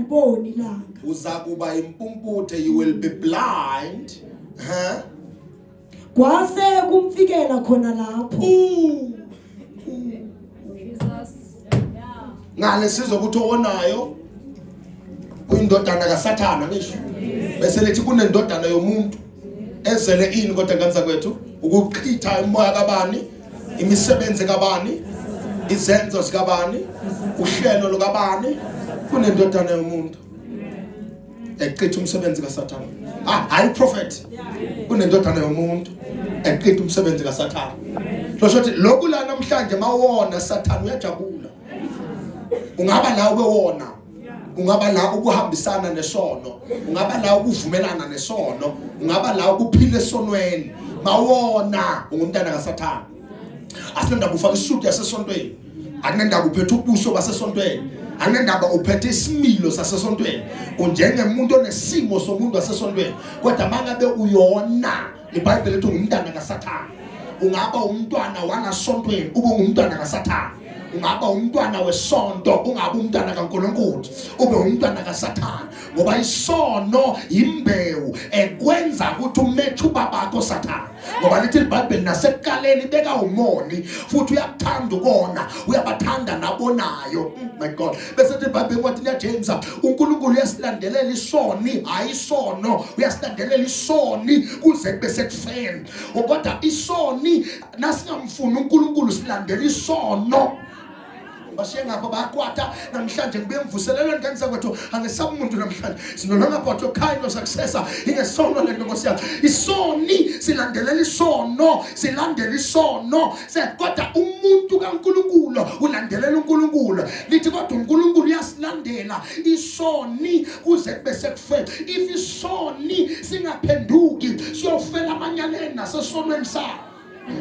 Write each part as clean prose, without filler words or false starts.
ungaliboni ilanga. Uzakuba impumputhe, you will be blind. Kwase kumfikela khona lapho. Ngale sizokuthi onayo uyindodana kaSathana ngisho. Bese lethi kunendodana yomuntu ezele ini kodwa nganza kwethu ukuchitha umoya kabani, imisebenzi kabani, izenzo zikabani, uhlelo lokabani, kunendodana yomuntu eqitha umsebenzi kaSathana. Hayi prophet. Kunendodana yomuntu eqitha umsebenzi kaSathana. Kusho ukuthi lokhu la namhlanje mawona Sathana uyajabula. Ungaba la ubewona, ungaba la ukuhambisana nesono, ungaba la ukuvumelana nesono, ungaba la ukuphila esonweni, mawona ungumntana kaSathana. Asinendaba ufaka isuti yasesontweni, akunendaba uphethe ubuso basesontweni, akunendaba uphethe isimilo sasesontweni, unjengemuntu onesimo somuntu wasesontweni. Kodwa mangabe uyona, iBhayibheli lithi ungumntana kaSathana. Ungaba umntwana wanasontweni, ube ungumntana kaSathana. Ungaba umntwana wesonto, ungabe umntwana kaNkulunkulu, ube umntwana kaSathana. Ngoba isono imbewu ekwenza ukuthi umethe ubabakho Sathana. Ngoba lithi iBhayibheli nasekuqaleni beka umoni futhi uyakuthanda ukona, uyabathanda nabonayo. My God. Bese lithi iBhayibheli incwadi yaJames, uNkulunkulu uyasilandelela isoni, hayi isono, uyasilandelela isoni kuze kube sekufeni. Kodwa isoni nasingamfuni uNkulunkulu silandela isono. Bashiye ngapha bayakwata namhlanje ngibe mvuselelo ngenza kwethu angesabi umuntu namhlanje sinolanga photho kind of successor ingesono lento nkosiyami. Isoni silandelela isono, silandela isono. Kodwa umuntu kaNkulunkulu ulandelela uNkulunkulu. Lithi kodwa uNkulunkulu uyasilandela isoni kuze kube sekufeni. If isoni singaphenduki siyofela amanyaleni nasesonweni sakho.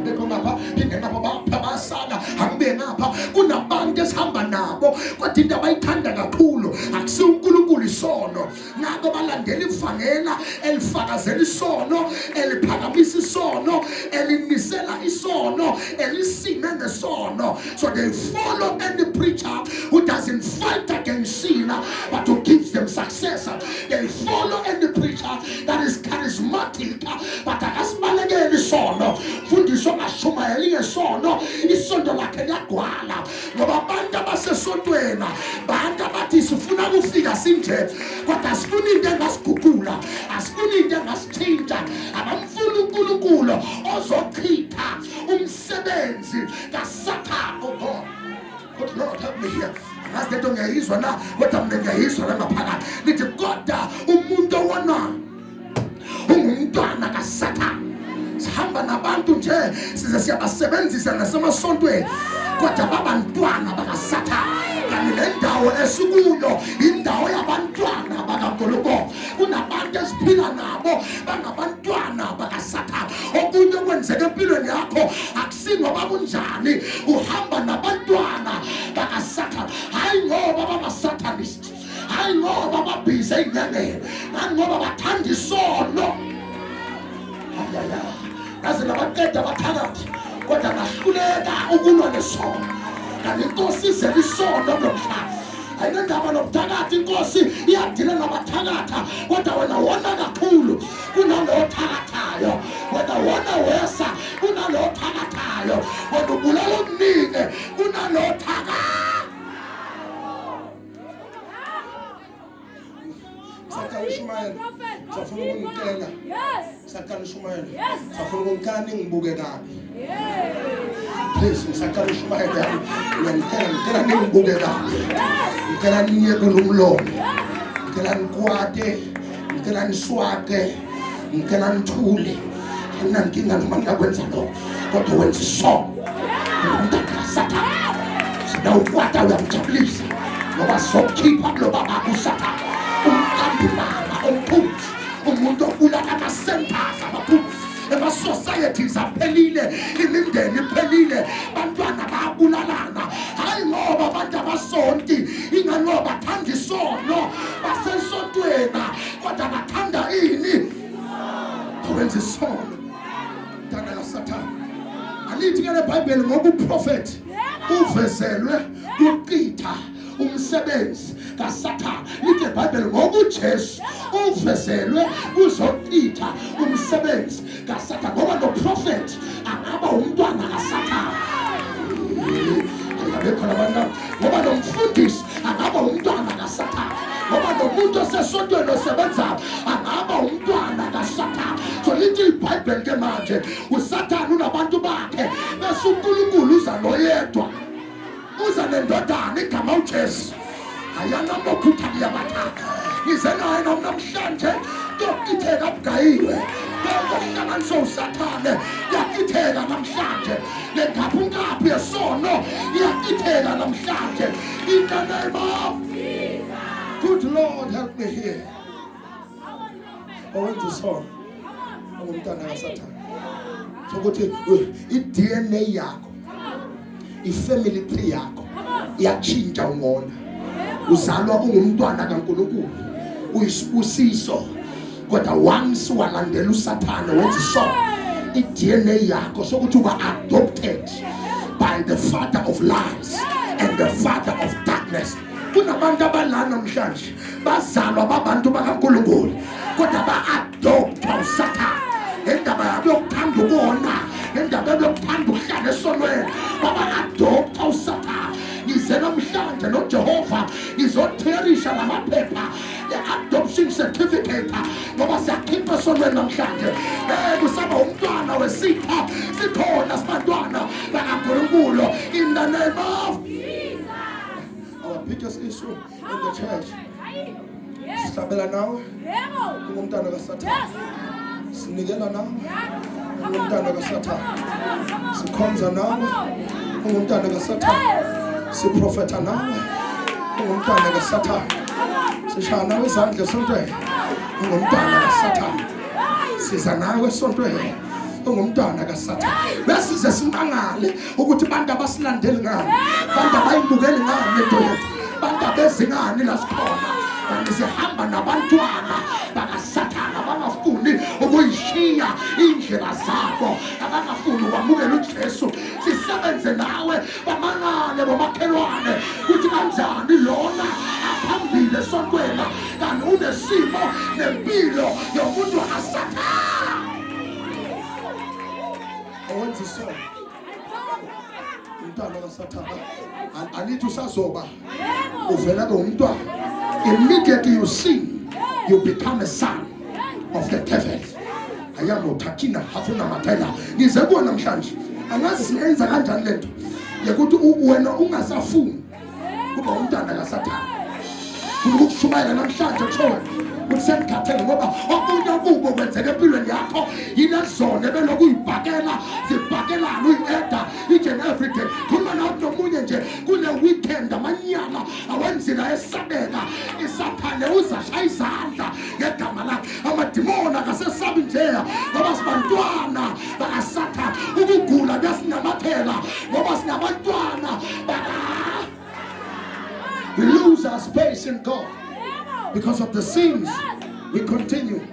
Bekho ngapha phinde ngapha babasala angibe ngapha kunabantu esihamba nabo kodwa into abayithanda kakhulu akusi uNkulunkulu isono. Ngakho balandela ivangela elifakazela isono, eliphakamisa isono, elinisela isono, elisime ngesono. So they follow any preacher who doesn't fight against sin but who gives them success. They follow any preacher that is charismatic but akasibalekela isono. Fundiswa ngashumayeli ngesono, isondo lakhe liyagwala. Ngoba abantu abasesontweni bantu abathi sifuna ukufika sinje kodwa asifuni into engasigugula, asifuni into engasitshintsha. Abamfuna uNkulunkulu ozochitha umsebenzi kaSathana. Oh God. Good Lord, help me here. Ngazi lento ngiyayizwa na kodwa mina ngiyayizwa la ngaphakathi. Lithi kodwa umuntu owona ungumntwana kaSathana. Sihamba nabantu nje size siyabasebenzisa nasemasontweni kodwa babantwana bakaSathana. Kanti le ndawo esikuyo indawo yabantwana bakaNkulunkulu. Kunabantu esiphila nabo bangabantwana bakaSathana. Okunye kwenzeka empilweni yakho akusingoba kunjani, uhamba nabantwana bakaSathana. Hayi ngoba babaSathanist, hayi ngoba babhize enyangeni, hayi ngoba bathanda isono. Yazi nabaqeda bathakathi kodwa bahluleka ukulwa nesono. Kanti inkosi izele isono nomhlaba. Ayinendaba nobuthakathi, inkosi iyadila nabathakatha kodwa wena wona kakhulu kunalo othakathayo, wena wona wesa kunalo othakathayo, wena ubulala okuningi kunalo othakathayo. Sakala Shumayeli, safuna ukumkela. Sakala Shumayeli, safuna ukumkela ningibuke kabi. Please, Sakala Shumayeli, ngikela ningibuke kabi. Ngikela niye kulumlomo. Ngikela nikwate, ngikela niswake, ngikela nithule. Anginankinga noma ngakwenza lokho, kodwa wenza isono. Umntana kaSathana. Sida ukwata uyamjabulisa ngoba sokhipha lo baba uSathana. Umuntu obulala amasentaza abaphuma ema-societies aphelile, imindeni iphelile, bantwana bayabulalana. Hayi ngoba abantu abasonti, ingani ngoba bathanda isono, basesontweni kodwa bathanda ini? Awenza isono. Mntana kaSathana. Alithi ke leBhayibheli ngoba uprofethi uvezelwe ukuchitha umsebenzi kaSathana. Lithi iBhayibheli ngokuJesu uvezelwe uzochitha umsebenzi kaSathane, ngoba noprofeti angaba umntwana kaSathane. Bekhona abantu ngoba nomfundisi angaba umntwana kaSathane, ngoba nomuntu osesontweni osebenzayo angaba umntwana kaSathane. So lithi iBhayibheli ke manje uSathane unabantu bakhe, bese uNkulunkulu uza noyedwa, uza nendodana igama uJesu. Ayanamophutha kuyabathatha ize naye namhlanje yokitheka bugayiwe ngokuhlanganiswa uSathane, yakitheka namhlanje lengaphungaphhu yesono yakitheka namhlanje in the name of Jesus. Good Lord, help me here. Owenza isono ungumntana kaSathane, sokuthi i-DNA yakho, i-family tree yakho iyatshintsha ungona. Uzalwa ungumntwana kaNkulunkulu, uyisibusiso, kodwa once walandela uSathane wenza isono, i-DNA yakho sokuthi uka-adopted by the father of lies and the father of darkness. Kunabantu abalana namhlanje bazalwa babantu bakaNkulunkulu kodwa ba-adoptwa uSathane. Indaba yabo yokuthanda ukona, indaba yabo yokuthanda ukuhlala esonweni, baba-adoptwa uSathane. Ngize namhlanje noJehova ngizotherisha lamaphepha le-adoption certificate, ngoba siyakhipha esonweni namhlanje. Kusaba umntwana wesitha, sikhona sibantwana bakaNkulunkulu in the name of Jesus. Our biggest issue in the church, sihlabela nawe ungumntwana kaSathane, sinikela nawe ungumntana kaSathane, sikhonza nawe ungumntana kaSathane, siprofetha nawe ungumntana kaSathane, sishaya nawe izandla esontweni ungumntana kaSathane, siza nawe esontweni ungumntwana kaSathane. Besize simangale ukuthi bantu abasilandeli ngani, bantu abayibukeli ngani lento yethu, bantu abezi ngani la sikhona, kanti sihamba nabantwana bakaSathane abangafuni ukuyishiya indlela zabo, abangafuni ukwamukela uJesu. Sisebenze nawe bamangane bomakhelwane ukuthi kanjani lona aphambili esontweni kanti unesimo nempilo yomuntu wakaSathane. Owenza isono umntwana kaSathane, anithi usazoba uvela ngumntwana, immediately you sin you become a son of the devil. Ayamothathina hafuna mathela ngize kuwe namhlanje, angazi siyenza kanjani lento yokuthi wena ungasafuni kuba umntwana kaSathane. Ukukushumayela namhlanje kushona usemkhathele, ngoba okunye kubo kwenzeka empilweni yakho yilezone beloku uyibhakela zibhakelana uyi-eda each and every day. Khuluma nawe nomunye nje kule weekend amanyala awenzila esabeka iSathane uzashaya izandla ngegama lakhe. Amadimoni akasesabi njeya ngoba sibantwana bakaSathane, ukugula kuyasinamathela ngoba sinabantwana we lose our space in God. Because of the sins we continue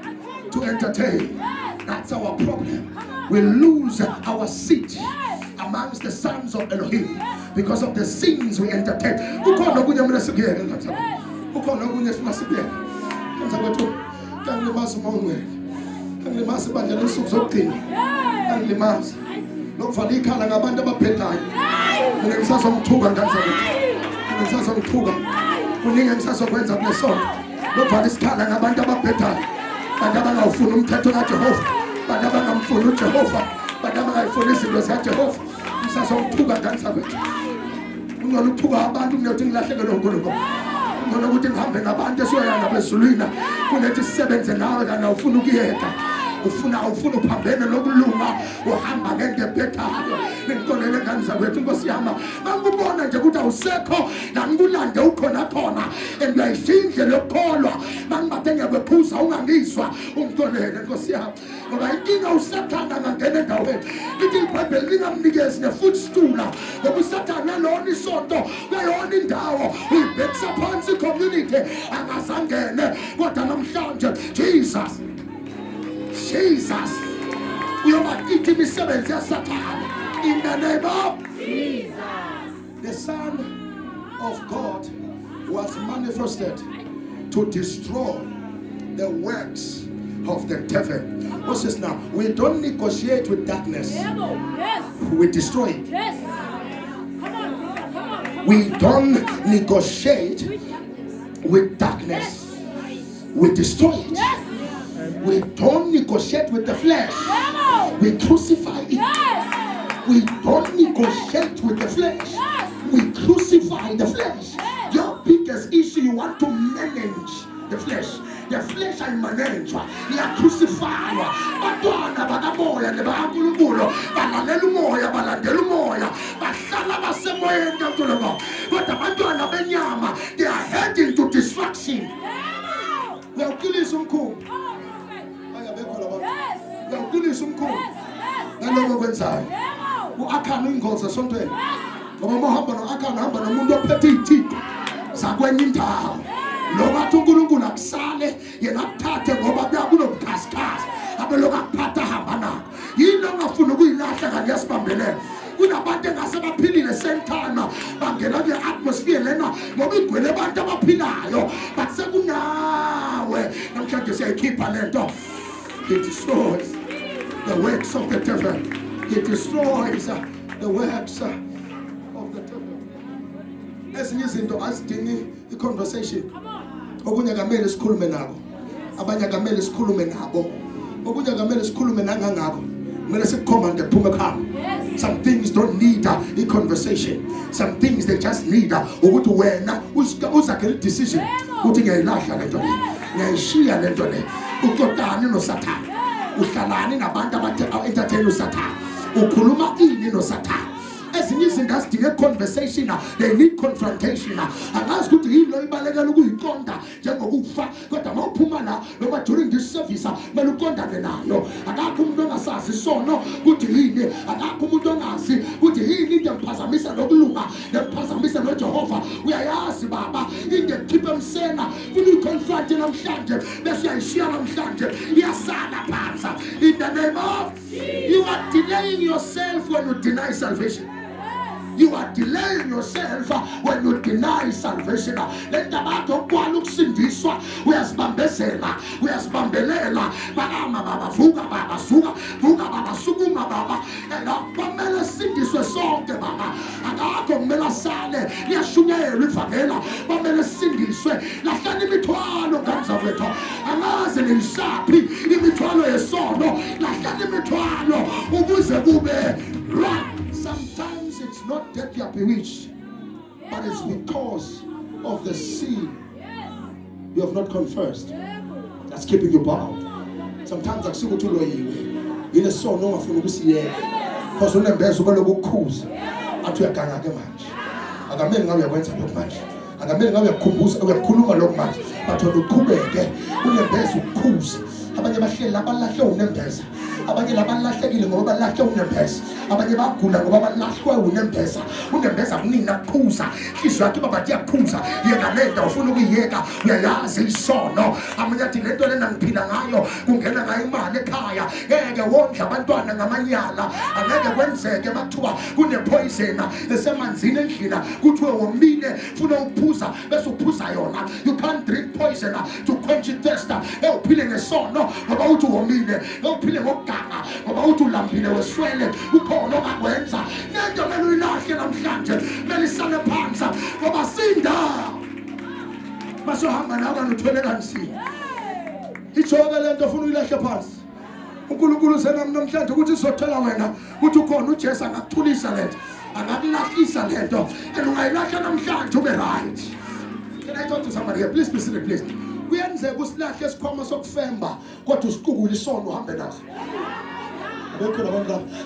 to entertain. That's our problem. We lose our seat amongst the sons of Elohim because of the sins we entertain. Ukhona okunye mina sikuyeke ngathana. Ukhona okunye simasikuyeke. Kanza kwethu kangimazi mongwe. Kangimazi bandla lensuku zokugcina. Kangimazi. Lokuvala ikhala ngabantu abaphethayo. Mina ngisazomthuka nganza kwethu. Ngisazomthuka. Kuningi ngisazokwenza kulesonto. Lokuvala isikhala ngabantu abaphethayo. Bantu abangawufuni umthetho kaJehova, bantu abangamfuni uJehova, bantu abangayifuni izinto zikaJehova. Ngisazomthuka nganza kwethu. Ungona ukuthuka abantu kunokuthi ngilahlekelwe uNkulunkulu. Ngona ukuthi ngihambe nabantu esoya ngabezulwini kunethi sisebenze nawe kana ufuna ukuyeka. Ufuna uphambene nokulunga uhamba ngento ebhedayo. Ngikonele kanza kwethu Nkosi yami, ngikubona nje ukuthi awusekho la ngikulande ukhona khona endiyayishindle lokholwa mangibathe ngiyabephuza ungangizwa ungikonele Nkosi yami, ngoba inkinga uSathane angangena endaweni lithi iBhayibheli lingamnikezi ne-footstool ngoba uSathane alona isonto kuyona indawo uyibhekisa phansi community angazangene, kodwa namhlanje Jesus uyobakithi imisebenzi yaSathane in the name of Jesus. The Son of God was manifested to destroy the works of the devil. What's this now? We don't negotiate with darkness. Yes. We destroy it. Yes. Come on. We don't negotiate with darkness. We destroy it. Yes. We don't negotiate with the flesh. We crucify it. Yes. We don't negotiate with the flesh. Yes. We crucify the flesh. Yes. Your biggest issue, you want to manage the flesh. The flesh I manage. You are crucified. Batwana bakamoya nebakankulunkulu balalela umoya balandela umoya bahlala basemoyeni kaNkulunkulu. Kodwa abantwana benyama, they are heading to destruction. Uyawuqilisa umkhumbi. Ayabekho labantu. Yes. Uyawuqilisa umkhumbi. Yes. Ngaloko kwenzayo. U-Akhana uyingozi esontweni. Ngoba uma uhamba no-Akhana uhamba nomuntu ophethe iy'thixo zakwenye indawo. Loba athi uNkulunkulu akusale yena akuthathe ngoba kunobukhasikhasi abeloku akuphatha ahamba nakho. Yini ongafuni ukuyilahla kanti yasibambelela. Kunabantu engase baphilile same time bangena kwi-atmosphere lena ngoba igcwele abantu abaphilayo but sekunawe namhlanje siyayikhipha le nto. It destroys the works of the devil. It destroys the works of the devil. Ezinye izinto azidingi i-conversation. Okunye akamele sikhulume nabo. Abanye akamele sikhulume nabo. Okunye akamele sikhulume nangangabo. Kumele sikukhomande phuma ekhaya. Some things don't need a conversation. Some things they just need ukuthi wena uzakhele decision ukuthi ngiyayilahla le nto le. Ngiyayishiya le nto le. Uxoxani noSathane. Uhlalani nabantu aba-entertain uSathane. Ukhuluma ini noSathane. Ezinye izinto azidinge conversation, they need confrontation. Angazi ukuthi yini lo ibalekela ukuyiqonda njengokufa kodwa uma uphuma la noma during this service kumele uqondane nayo. Akakho umuntu ongasazi isono ukuthi yini, akakho umuntu ongazi ukuthi yini into ephazamisa nokulunga nephazamisa noJehova. Uyayazi baba into ekhipha emsena funa uyiconfront namhlanje bese uyayishiya namhlanje iyasala phansi. In the name of, you are delaying yourself when you deny salvation. You are delaying yourself when you deny salvation. Let the battle kwalo kusindiswa uyasibambezela uyasibambelela bakama baba vuka baba sukuma baba bamele sindiswe sonke baba akakho kumele sale liyashunyelwa ivangela bamele sindiswe lahlani imithwalo ngamzawethu angaze niyishaphi imithwalo yesono lahlani imithwalo ukuze kube right. Sometimes it's not that you are bewitched, but it's because of the sin you have not confessed that's keeping you bound. Sometimes akusuke ukuthi uloyiwe yile sono ongafuni ukusiyeka because unembeza ubaloku ukukhuza athi uyaganga ke manje akamele ngabe uyakwenza lokho manje akamele ngabe uyakukhumbuza uyakhuluma lokho manje but uqhubeke unembeza ukukhuza. Abanye bahleli abalahle unembeza, abanye labalahlekile ngoba balahle unembeza, abanye bagula ngoba balahlwe unembeza. Unembeza kunina kuphuza hliziyo yakhe babathi yakuphuza yena lento ufuna ukuyiyeka uyayazi isono. Amanye athi lento lena ngiphila ngayo kungena ngayo imali ekhaya ngeke wondla abantwana ngamanyala angeke kwenzeke makuthiwa kunepoison esemanzini endlini kuthiwe womile funa ukuphuza bese uphuza yona. You can't drink poison to quench thirst. Uphile ngesono ngoba uthi womile, uphile ngokuganga ngoba uthi ulambile weswele ukhona ongakwenza. Nento kumele uyilahle namhlanje kumele isale phansi ngoba sinda basohamba nawe uthwele kanzima. Ijoke lento ufuna uyilahle phansi. uNkulunkulu senami namhlanje ukuthi sizothela wena ukuthi ukhona uJesu angakuthulisa lento angakulahlisa lento and ungayilahla namhlanje ube right. Can I talk to somebody here? Please be seated, please. Kuyenzeka usilahle esikhwama sokufemba kodwa usiqukule isono uhambe naso.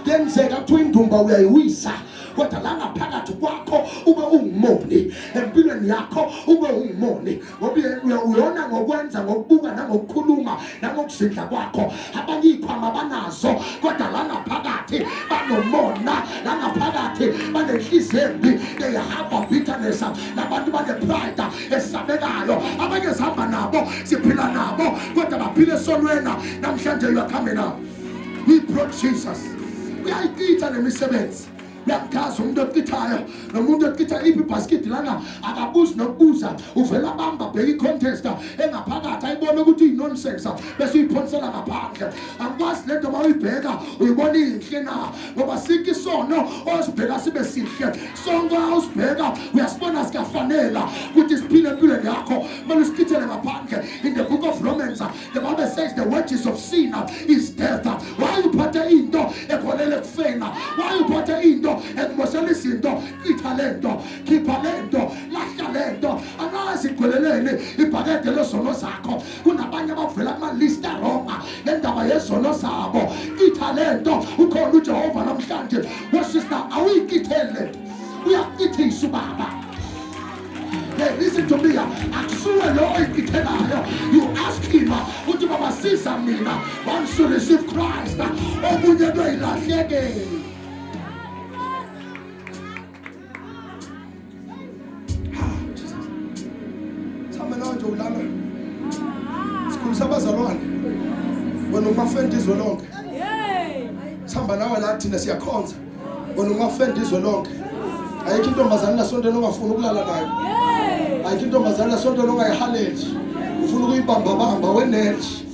Kuyenzeka kuthiwa indumba uyayiwisa kodwa la ngaphakathi kwakho ube ungumoni, empilweni yakho ube ungumoni ngoba uyona ngokwenza ngokubuka nangokukhuluma nangokusidla kwakho. Abanye ikhwama banazo kodwa la ngaphakathi banomona, la ngaphakathi banenhliziyo embi. They have a bitterness. Nabantu bane-pride esabekayo. Abanye sihamba nabo siphila nabo kodwa baphila esonweni. Namhlanje you are coming up. We brought Jesus. Uyayikitha nemisebenzi. uyamkhaza umuntu oqithayo nomuntu oqitha iphi ibhasikidi lana akabuzi nokubuza uvela bamba bheka i-contest engaphakathi ayibone ukuthi iyi-nonsense bese uyiphonisela ngaphandle angikwazi lento uma uyibheka uyibona inhle na ngoba sikho isono osibheka sibe sihle sonke usibheka uyasibona sikafanela ukuthi siphile empilweni yakho kumele usichithele ngaphandle. In the book of Romans the Bible says the wages of sin is death. Why uphatha into ekholele kufena? Why uphatha into ekumoshela izinto? Khipha lento, khipha lento, lahla lento. Angazi igweleleni ibhakede lesono zakho. Kunabanye abavela kuma-list aronga ngendaba yesono zabo. Khipha lento ukhona uJehova namhlanje. Wesista awuyikithele uyakithisa ubaba. Hey, listen to me. Akusuwe lo oyikithelayo. You ask him ukuthi baba siza mina once you receive Christ. Omunye into ilahleke. Samba nawe nje ulana. Sikhulisa abazalwane. Wena ungafenda izwe lonke. Samba nawe la thina siyakhonza. Wena ungafenda izwe lonke. Ayikho intombazana nasontweni ongafuna ukulala nayo. Ayikho intombazana nasontweni ongayihaleli. Ufuna ukuyibamba wenethi.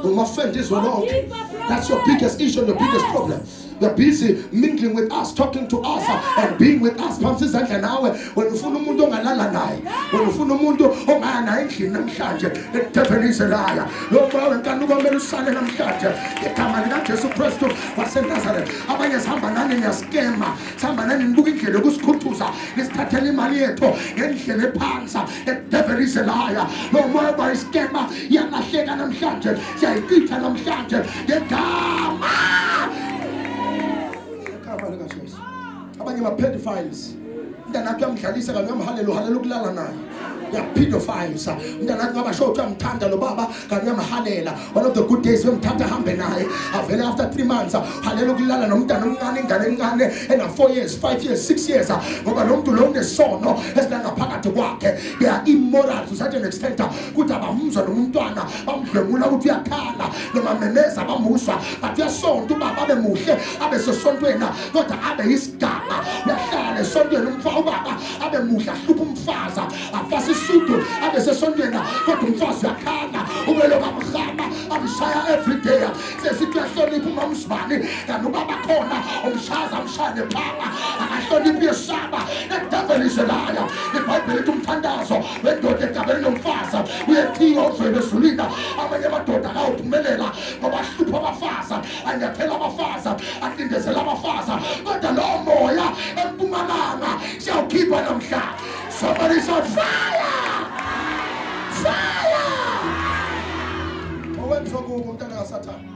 Ungafenda izwe lonke. That's your biggest issue and your biggest problem. You're busy mingling with us, talking to us, and being with us. Phamsi izandla nawe wena ufuna umuntu ongalala naye. Wena ufuna umuntu ongaya naye endlini namhlanje. Edebhenise laya. Lo bawe nkani komele usale namhlanje. Igama lika Jesu Kristu waseNazaretha. Abanye sihamba nani niyaskema. Sihamba nani nibuka indlela yokusikhuthuza. Nisithathele imali yethu ngendlela ephansi. Edebhenise laya. Lo moya bayiskema yalahleka namhlanje. Siyayikitha namhlanje. Ngegama abanye ma-pedophiles umntanakho uyamdlalisa kanye uyamhalela ukulala naye. Ya-pedophiles umntanakho ngabasho ukuthi uyamthanda lo baba kanye uyamhalela. One of the good days uyamthatha ahambe naye avele after 3 months halela ukulala nomntana omncane ingane encane ena-4 years 5 years 6 years ngoba lo muntu lo unesono esilangaphakathi kwakhe. They are immoral to such an extent ukuthi abamuzwa nomntwana bamdlwengula ukuthi uyakhala noma memeza bamuzwa but uyasonta ubaba abe muhle abe sesontweni kodwa abe yisiganga. Uyahlala esontweni ubaba abe muhle ahluphe umfazi afase isudu abe sesontweni kodwa umfazi uyakhala ubelo kamhama amshaya every day. Sesithi uyahlonipha umamsibani kanti ubaba khona umshaza amshane phanga akahloniphi yesaba. The devil is a liar. IBhayibheli lithi umthandazo wendoda egabeni lomfazi uyethiwa uvele ezulwini. Amanye amadoda akawuphumelela ngoba ahlupha abafazi anyathela abafazi acindezela abafazi kodwa lowo moya empumalanga siyawukhipha namhlanje. Somebody say fire! Fire! Owenza kubo umntana kaSathane.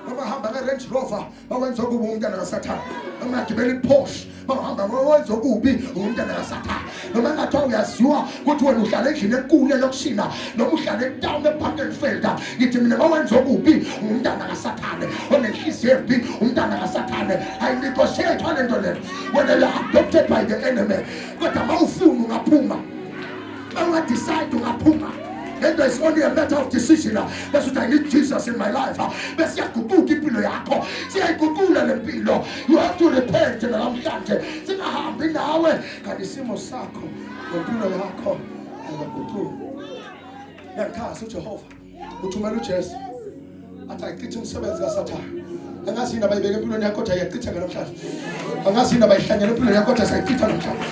Noma hamba nge-Range Rover bawenza kubo umntana kaSathane. Noma ngagibela i-Porsche bahamba bawenza kubi umntana kaSathane. Noma ngathiwa uyaziwa ukuthi wena uhlala endlini enkulu elokushina noma uhlala etown eBakenfield. Ngithi mina bawenza kubi umntana kaSathane. Onenhliziyo embi umntana kaSathane. Ayiniqoshethwa le nto le. When you are adopted by the enemy kodwa ma ufuna ungaphuma. Ungadecide ungaphuma. And it's only a matter of decision. That's what I need Jesus in my life. Bese yaguquka impilo yakho. Siyayiguqula le mpilo. You have to repent namhlanje. Singahambi nawe kanti isimo sakho nempilo yakho ayaguquka. Yakhasa uJehova. Uthumela uJesu. Athi ayichithe umsebenzi kaSathane. Angazi indaba ayibeke empilweni yakho kodwa ayachitha namhlanje. Angazi indaba ayihlangene empilweni yakho kodwa sayachitha namhlanje.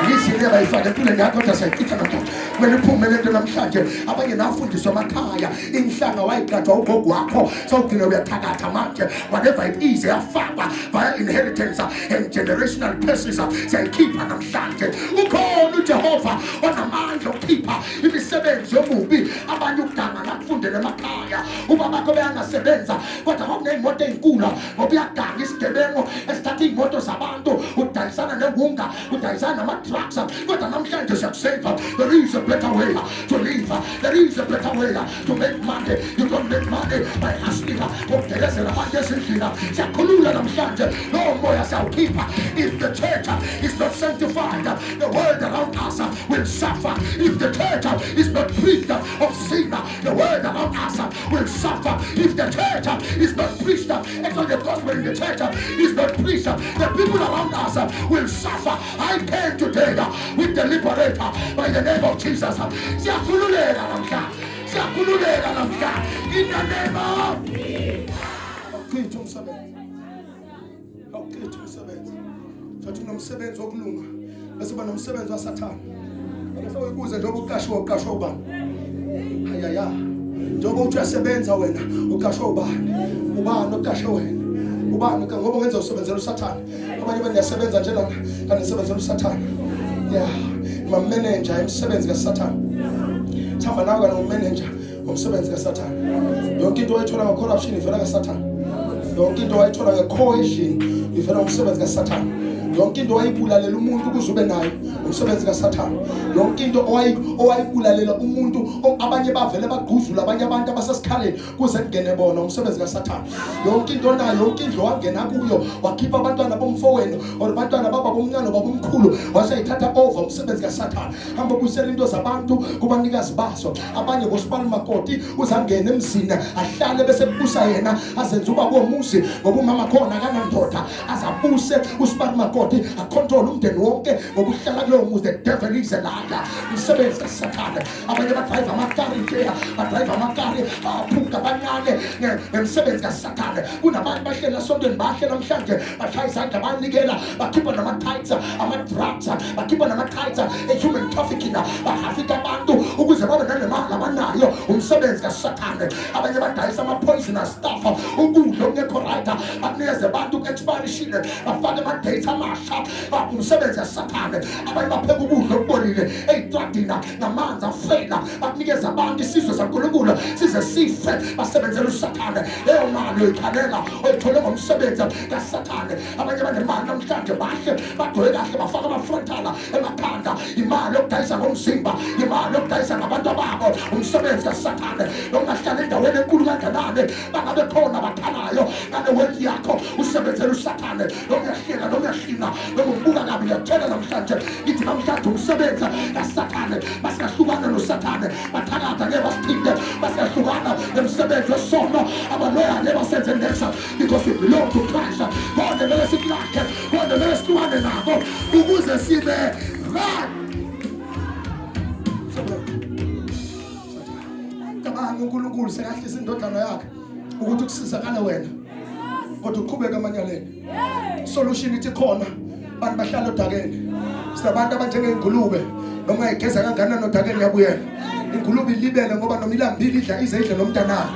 Ngizile bayifaka empilweni yakho kodwa sayachitha namhlanje. Kumele uphume lento namhlanje. Abanye nafundiswa emakhaya inhlanga wayigadwa ugogo wakho sawugcina uyathakatha manje. Whatever it is yafakwa via inheritance and generational curses siyayikhipha namhlanje. Ukhona uJehova onamandla okukhipha imisebenzi yobubi. Abanye ukuganga nakufundela emakhaya ubaba bakho beyangasebenza kodwa kwakuneyimoto ezinkulu ngoba uyaganga isigebengu esithatha iy'moto zabantu udayisana newunga udayisana nama-drugs kodwa namhlanje siyakuseva. There is a better way to live. There is a better way to make money. You don't make money by hustling. Ngokugelezela abantu ezindlini siyakhulula namhlanje lowo moya siyawukhipha. If the church is not sanctified, the world around us will suffer. If the church is not preached of sin, the world around us will suffer. If the church is not preached, actually the gospel in the church is not preached, the people around us will suffer. I came today with the liberator by the name of Jesus. Siyakhululeka namhlanje. Siyakhululeka namhlanje. In the name of awukhithi umsebenzi. Awukhithi umsebenzi. Shathi unomsebenzi wokulunga. Bese ba nomsebenzi wasathana. Bese uyibuze njengoba uqashwa ubani. Hayaya. Njengoba uthi uyasebenza wena, uqashwa ubani? Ubani oqashwe wena? Ubani ngoba ungenza usebenzela usathana. Abanye baniyasebenza nje lana, kanti nisebenzela usathana. Yeah, manager emsebenzi kaSathana. Thamba nawe kana manager omsebenzi kaSathana. Yonke into oyithola nge-corruption ivela kaSathana. Yonke into oyithola nge-coercion ivela umsebenzi kaSathana. Yonke into owayibulalela umuntu ukuze ube nayo umsebenzi kaSathana. Yonke into owayibulalela umuntu abanye bavele bagquzula abanye abantu abasesikhaleni kuze kungene bona umsebenzi kaSathana. Yonke into nayo, yonke indlu wangena kuyo wakhipha abantwana bomfowenu or abantwana baba bomncane babomkhulu wasayithatha over umsebenzi kaSathana. Hamba busela into zabantu kubanikazi baso. Abanye bosibali makoti uzangena emzini ahlale bese kubusa yena azenza uba komuzi ngoba umama khona kanandoda azabuse usibali makoti acontrol umndeni wonke ngoba uhlala kulowo muzi. The devil is a liar. Umsebenzi kaSathana. Abanye badrive amakari nje, badrive amakari aphuka abancane ngemsebenzi kaSathana. Kunabantu bahlela sontweni bahlela namhlanje bashaya izandla banikela bakhipha nama-tithes ama-drugs bakhipha nama-tithes e-human trafficking bahafika abantu ukuze babe nanemali abanayo. Umsebenzi kaSathana. Abanye badayisa ama-poisonous stuff ukudla okungekho right bakunikeze abantu ku-expiration bafake ama-dates amasha. Umsebenzi kaSathana. Abanye bapheka ukudla okubolile ey'tradina namanzi afela bakunikeza abantu isizwe saNkulunkulu size sife basebenzela uSathana. Leyo mali oyikhalela oyithole ngomsebenzi kaSathana. Abanye banemali namhlanje bahle bagcoke kahle bafaka amafrontala emakhanda. Imali yokudayisa ngomzimba, imali yokudayisa ngabantu babo. Umsebenzi kaSathana. Ungahlala endaweni enkulu kanganani bangabe khona bathanayo ngale wealth yakho usebenzela uSathana. Uyahlela noma uyahina noma ubuka kabi uyathola namhlanje ngithi namhlanje umsebenzi kaSathana. Basikahlukana noSathana bathakatha ngeke basithinte basikahlukana nemsebenzi wesono abaloyale basenze nexa because we belong to Christ. Kodwa mele sikulakhe, kodwa mele sihlukane nabo ukuze sibe right. Cabanga uNkulunkulu sekahlisa indodana yakhe ukuthi kusizakale wena kodwa uqhubeke amanyaleni. Solution ithi khona bantu bahlala odakeni. Sinabantu abanjengengulube noma ayigeza kangakanani odakeni yabuyela. Ingulube ilibele ngoba noma ilambile idla ize idle nomntanayo.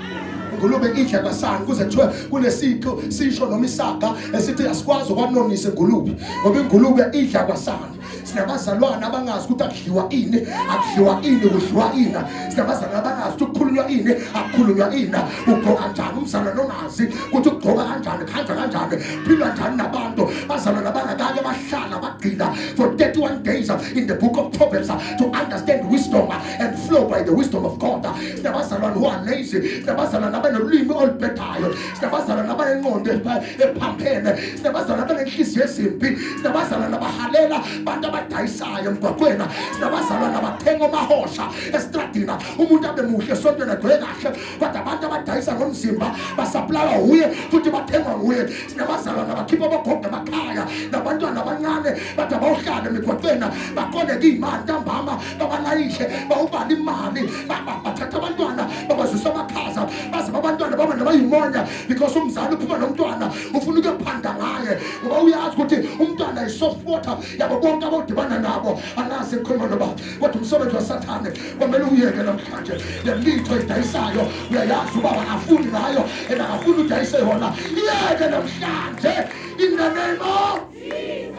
Ingulube idla kwasani kuze kuthiwe kunesikho sisho noma isaga esithi asikwazi ukwanonisa ingulube ngoba ingulube idla kwasani. Sinabazalwana abangazi ukuthi akudliwa ini, akudliwa ini, kudliwa ina. Sinabazalwana abangazi ukuthi kukhulunywa ini, akukhulunywa ina. Ugqoka kanjani umzalwane ongazi ukuthi ugqoka kanjani, khanja kanjani, philwa kanjani nabantu. Bazalwane abangakake bahlala bagcina for 31 days in the book of Proverbs to understand wisdom and flow by the wisdom of God. Sinabazalwane who are lazy, sinabazalwane abanolimi olubhedayo, sinabazalwane abanengqondo ephampene, sinabazalwane abanenhliziyo ezimbi, sinabazalwane abahalela bantu abadayisayo emgwaqweni, sinabazalwane abathenga amahosha esitradina. Umuntu abe muhle esontweni agqoke kahle kodwa abantu abadayisa ngomzimba basaplawa uye futhi bathengwa nguye. Sinabazalwane abakhipha abagogo emakhaya nabantwana abancane bathi abawuhlala emigwaqweni bakoleke iy'mali ntambama babalayishe bawubala imali bathatha abantwana babazwisa amakhaza baze abantwana baba nabayimonya because umzali uphuma nomntwana ufuna ukuyophanda ngaye ngoba uyazi ukuthi umntwana yi-soft water yabo bonke abawudibana nabo angazi ekhuluma nobaba. Kodwa umsebenzi waSathane kwamele uyeke namhlanje. Le mitho idayisayo uyayazi ubaba afuni ngayo and akafuni udayise yona. Iyeke namhlanje in the name of Jesus.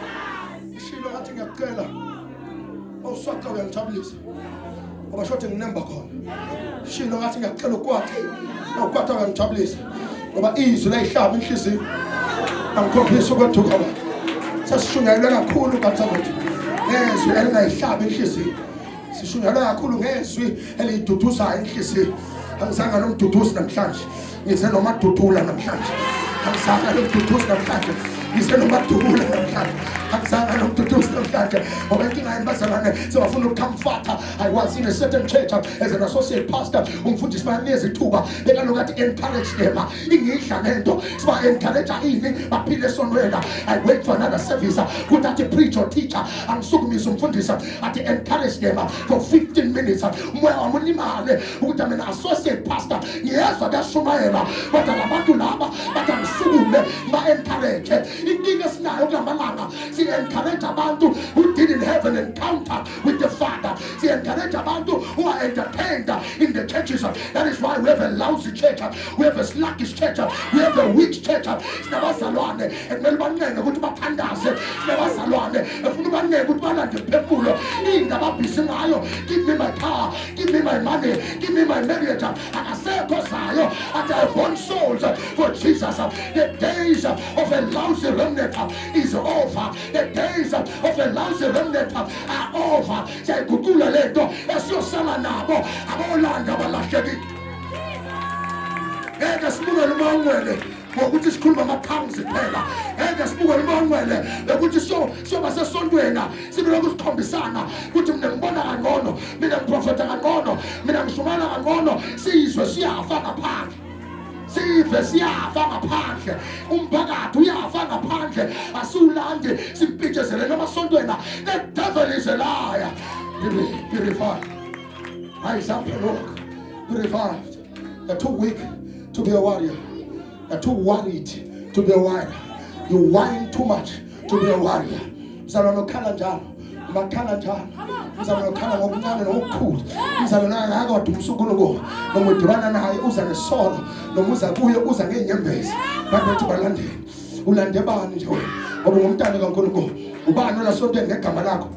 Shilo ngathi ngiyacela awuswaqa uyangijabulisa ngoba shothi nginemba khona. Shilo ngathi ngiyacela ukwakhe awukwatha uyangijabulisa ngoba izwi layihlaba inhliziyo angikhombisa ukuthuka kwakhe. Sasishunyayelwe kakhulu bathakathi ngezwi elingayihlaba inhliziyo. Sishunyayelwe kakhulu ngezwi eliyiduduzayo inhliziyo. Angizange nomduduzi namhlanje, ngize nomadudula namhlanje. Angizange nomduduzi namhlanje, ngize nomadudula namhlanje. Angizange nomduduzi news namhlanje ngoba inkinga yembazalwane sebafuna ukucomforta. I was in a certain church as an associate pastor. Umfundisi bayanikeza ithuba bekaloku athi encourage them. Ingidla lento siba encourage ini baphile esonwela. I wait for another service kuthi athi preach or teacher angisukumisa umfundisi athi encourage them for 15 minutes. Umoya wami ulimale ukuthi mina associate pastor ngiyezwa kuyashumayela kodwa labantu laba bathi angisukume ba-encourage. Inkinga esinayo kulamalanga si-encourage abantu who didn't have an encounter with the Father. Si-encourage abantu who are entertained in the churches. That is why we have a lousy church, we have a sluggish church, we have a weak church. Sinabazalwane ekumele bancenge ukuthi bathandaze. Sinabazalwane efuna bancenge ukuthi balande phefumulo. Indaba abhisi ngayo, give me my car, give me my money, give me my marriage. Akasekho zayo athi I want souls for Jesus. The days of a lousy remnant is over. The days of a lousy remnant are over. Siyayiguqula lento esiyosala nabo abolanda balahlekile. Ngeke sibukele umangwele ngokuthi sikhuluma ama-tongues phela. Ngeke sibukele umangwele ukuthi siyoba sesontweni sibe lokhu sikhombisana ukuthi mina ngibona kangcono, mina ngiprofetha kangcono, mina ngishumayela kangcono. Sizwe siyafa ngaphandle, sive siyafa ngaphandle, umphakathi uyafa ngaphandle. Asiwulande simpitshezele namasontweni. The devil is a liar. Be revived. Rise up and walk. Be revived. You're too weak to be a warrior. You're too worried to be a warrior. You whine too much to be a warrior. Mzalwane ukhala njalo, makhala njalo. Mzalwane ukhala ngokuncane nokukhulu. Mzalwane akakade umsukuluko noma udibana naye uza nesolo noma uza kuye uza ngenyembezi. Bathi balandeni. Ulande bani nje wena? Ngoba ngumntana kaNkulunkulu. Ubani olasontweni ngegama lakho?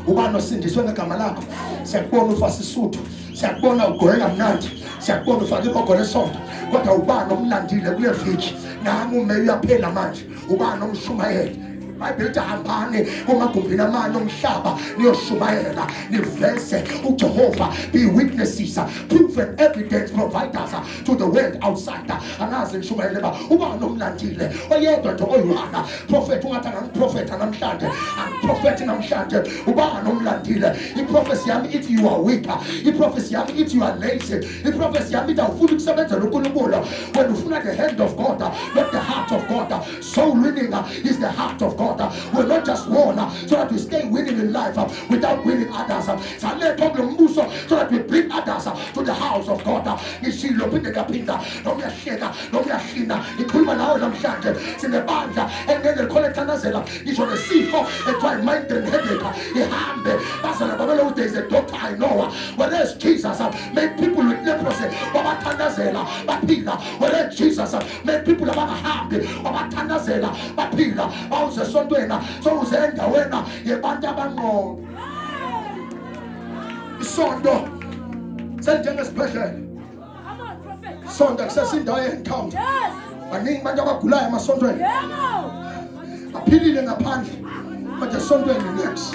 Ubani osindiswe ngegama lakho? Siyakubona ufasa isuthu, siyakubona ugqoka mnandi, siyakubona ufake igogo lesonto. Kodwa ubani omlandile kule viki nami ume uyaphela manje. Ubani omshumayela Bayibheli hambani kumagumbini amanye omhlaba niyoshumayela niveze uJehova. Be witnesses, proven evidence providers to the world outside. Angazi nishumayele ba ubani omlandile oyedwa nje oyiwana prophet ungathi angiprofetha namhlanje, angiprofethi namhlanje. Ubani omlandile? Iprofesi yami ithi you are weak, iprofesi yami ithi you are lazy, iprofesi yami ithi awufuni ukusebenzela uNkulunkulu. When ufuna the hand of God, not the heart of God. Soul winning is the heart of God. We're not just won so that we stay winning in life without winning others. So that we bring others to the house of God. Ngishilo phinde ngaphinda nomyasheka nomyashina ikhuluma nawe namhlanje sinebandla engeke likholethanazela ngisho nesifo ethiwa migraine headache ihambe basala babele ukuthi there is a doctor I know. Whereas Jesus made people with leprosy wabathandazela baphila. Whereas Jesus made people abangahambi wabathandazela baphila. Bawuze sontweni so uzenza wena yebantu abangqondo. Isonto senjengesibhedlela. Sonto akusesindawo ye-encounter. Baningi abantu abagulayo emasontweni baphilile ngaphandle but esontweni next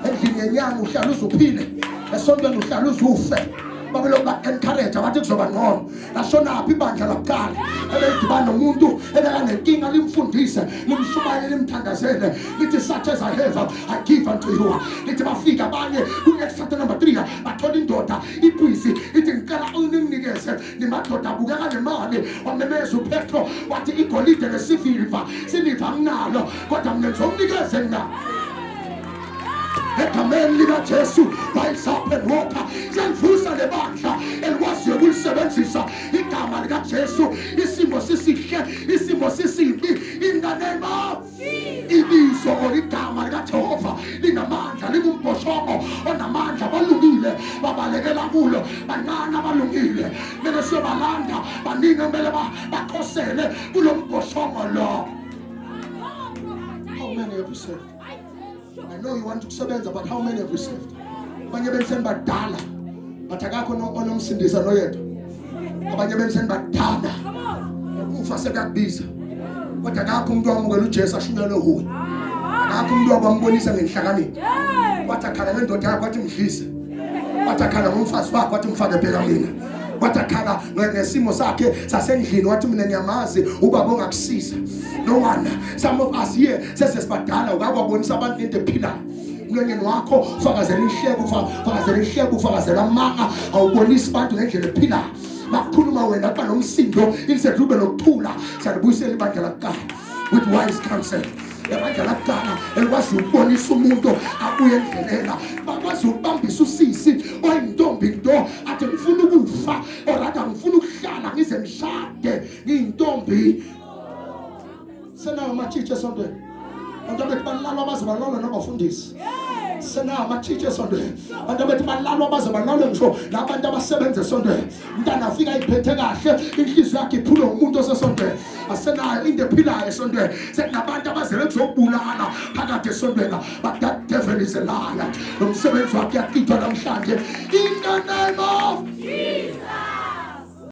endlini yenyanga uhlala uzuphile, esontweni uhlala uzufe. Babelo ba-encourage bathi kuzoba ngcono. Nashonaphi ibandla lakuqala ebelidibana nomuntu ebekanenkinga limfundise limshumayele limthandazele lithi such as I have I give unto you. Lithi bafika abanye ku-Acts chapter number 3 bathola indoda ibhizi ithi ngicela uninikeze nimadoda abukeka nemali. Wamemeza uPetro wathi igolide nesiliva nginalo kodwa mina ngizomnikeze mina. Egameni likaJesu rise up and walk. Siyavusa lebandla elikwaziyo ukulisebenzisa igama likaJesu. Isimo sisihle, isimo sisibi, in the name of ibizo igama likaJehova linamandla, lingumbhoshongo onamandla. Balungile babalekela kulo, bancane abalungile mele siyobalanda. Baningi kumele bakhosele kulo mbhoshongo lo. How many have you saved? I know you want to kusebenza, but how many have you saved? Abanye benseni badala but akakho onomsindisa noyedwa. Abanye benseni badala ufa sekuyakubiza kodwa akakho umuntu wamukela uJesu ashunyelwe huwe. Akakho umuntu wabambonisa ngenhlakanipho wathi akhala ngendoda yakho wathi mdlise, wathi akhala ngomfazi wakho wathi mfake phela mina. wathi akhala ngesimo sakhe sasendlini wathi mina ngiyamazi ubaba ongakusiza. No one. Some of us here sesesibadala ukakwabonisa abantu into ephilayo. Umlonyeni wakho fakazela ihlebo ufakazela amanga awubonisi abantu ngendlela ephilayo. Makhuluma wena kuba nomsindo insedlube nokuthula siyabuyisela ibandla lakuqala with wise counsel. Ibandla lakuqala elikwazi ukubonisa umuntu abuye endlelela, bakwazi ukubambisa usisi oyintombi nto athi ngifuna ukufa or rather ngifuna ukuhlala ngize ngishade ngiyintombi. Senawo amatshiche esontweni, abantu abethi balalwa baze balalwe nabafundisi. Senawo amatshiche esontweni, abantu abethi balalwa baze balalwe ngisho nabantu abasebenza esontweni. Umntana afika iphethe kahle, inhliziyo yakhe iphulwe umuntu osesontweni. Asenayo into ephilayo esontweni. Sekunabantu abazele kuzobulala phakathi esontweni, but that devil is a liar. Nomsebenzi wakhe yaqithwa namhlanje in the name of Jesus.